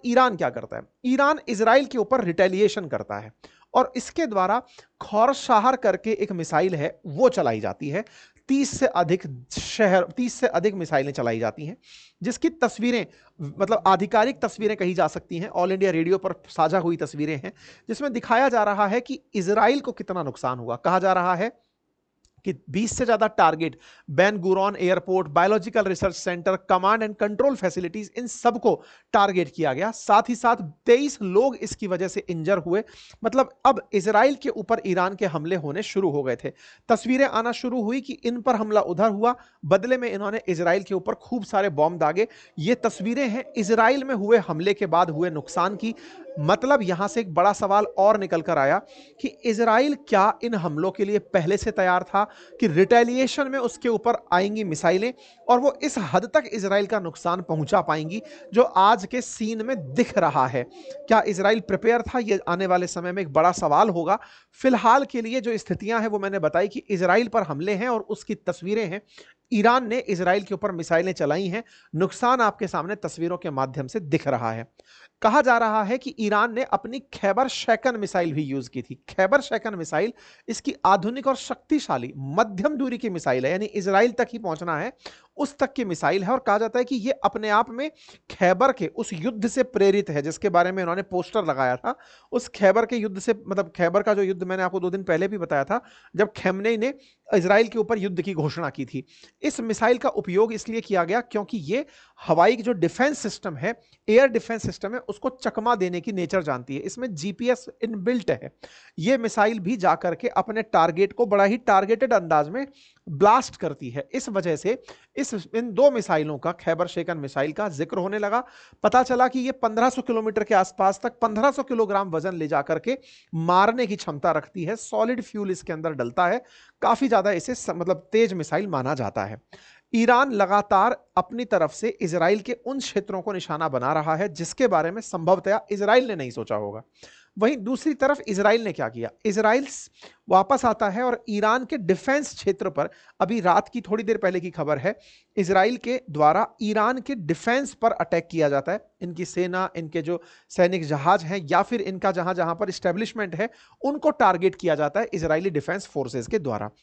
Iran क्या करता है? ईरान इजराइल के ऊपर रिटेलिएशन करता है और इसके द्वारा खौरशाहर करके एक मिसाइल है वो चलाई जाती है। 30 से अधिक मिसाइलें चलाई जाती हैं, जिसकी तस्वीरें, मतलब आधिकारिक तस्वीरें कही जा सकती हैं, ऑल इंडिया रेडियो पर साझा हुई तस्वीरें हैं, जिसमें दिखाया जा रहा है कि इजराइल को कितना नुकसान हुआ। कहा जा रहा है कि 20 से ज्यादा target, Ben Gurion airport, biological research centre, command and control facilities, इन सबको टारगेट किया गया। साथ ही साथ 23 लोग इसकी वजह से इंजर हुए। मतलब अब इजराइल के ऊपर ईरान के हमले होने शुरू हो गए थे। तस्वीरें आना शुरू हुई कि इन पर हमला उधर हुआ, बदले में इन्होंने इजराइल के ऊपर खूब सारे बॉम्ब दागे। ये तस्वीरें हैं इजराइल में हुए हमले के बाद हुए नुकसान की। मतलब यहां से एक बड़ा सवाल और निकल कर आया कि इजराइल क्या इन हमलों के लिए पहले से तैयार था कि रिटेलिएशन में उसके ऊपर आएंगी मिसाइलें और वो इस हद तक इजराइल का नुकसान पहुंचा पाएंगी जो आज के सीन में दिख रहा है? क्या इजराइल प्रिपेयर था? ये आने वाले समय में एक बड़ा सवाल होगा। फिलहाल के लिए जो स्थितियां हैं वो मैंने बताई कि इजराइल पर हमले हैं और उसकी तस्वीरें हैं। ईरान ने इजराइल के ऊपर मिसाइलें चलाई हैं। नुकसान आपके सामने तस्वीरों के माध्यम से दिख रहा है। कहा जा रहा है कि ईरान ने अपनी खैबर शैकन मिसाइल भी यूज की थी। खैबर शैकन मिसाइल इसकी आधुनिक और शक्तिशाली मध्यम दूरी की मिसाइल है, यानी इजराइल तक ही पहुंचना है उस तक की मिसाइल है। और कहा जाता है कि यह अपने आप में खैबर के उस युद्ध से प्रेरित है जिसके बारे में उन्होंने पोस्टर लगाया था। उस खैबर के युद्ध से, मतलब खैबर का जो युद्ध मैंने आपको 2 दिन पहले भी बताया था, जब खेमनेई ने इजराइल के ऊपर युद्ध की घोषणा की थी। इस मिसाइल का उपयोग इसलिए किया गया क्योंकि यह हवाई जो डिफेंस सिस्टम है, एयर डिफेंस सिस्टम है, उसको चकमा देने की नेचर जानती है। इसमें जीपीएस इनबिल्ट है। यह मिसाइल भी जाकर के अपने टारगेट को बड़ा ही टारगेटेड अंदाज में ब्लास्ट करती है। इस वजह से इन 2 मिसाइलों का, खैबर शैकन मिसाइल का जिक्र होने लगा। पता चला कि यह 1500 किलोमीटर के आसपास तक 1500 किलोग्राम वजन ले जाकर के मारने की क्षमता रखती है। सॉलिड फ्यूल इसके अंदर डलता है। काफी ज्यादा इसे मतलब तेज मिसाइल माना जाता है। ईरान लगातार अपनी तरफ से इजराइल के उन क्षेत्रों को निशाना बना रहा है जिसके बारे में संभवतया इजराइल ने नहीं सोचा होगा। वहीं दूसरी तरफ इजराइल ने क्या किया? इजराइल वापस आता है और ईरान के डिफेंस क्षेत्र पर, अभी रात की थोड़ी देर पहले की खबर है, इजराइल के द्वारा ईरान के डिफेंस पर अटैक किया जाता है। इनकी सेना, इनके जो सैनिक जहाज हैं या फिर इनका जहां जहां पर स्टैब्लिशमेंट है, उनको टारगेट किया जाता है इजरायली डिफेंस फोर्सेस के द्वारा।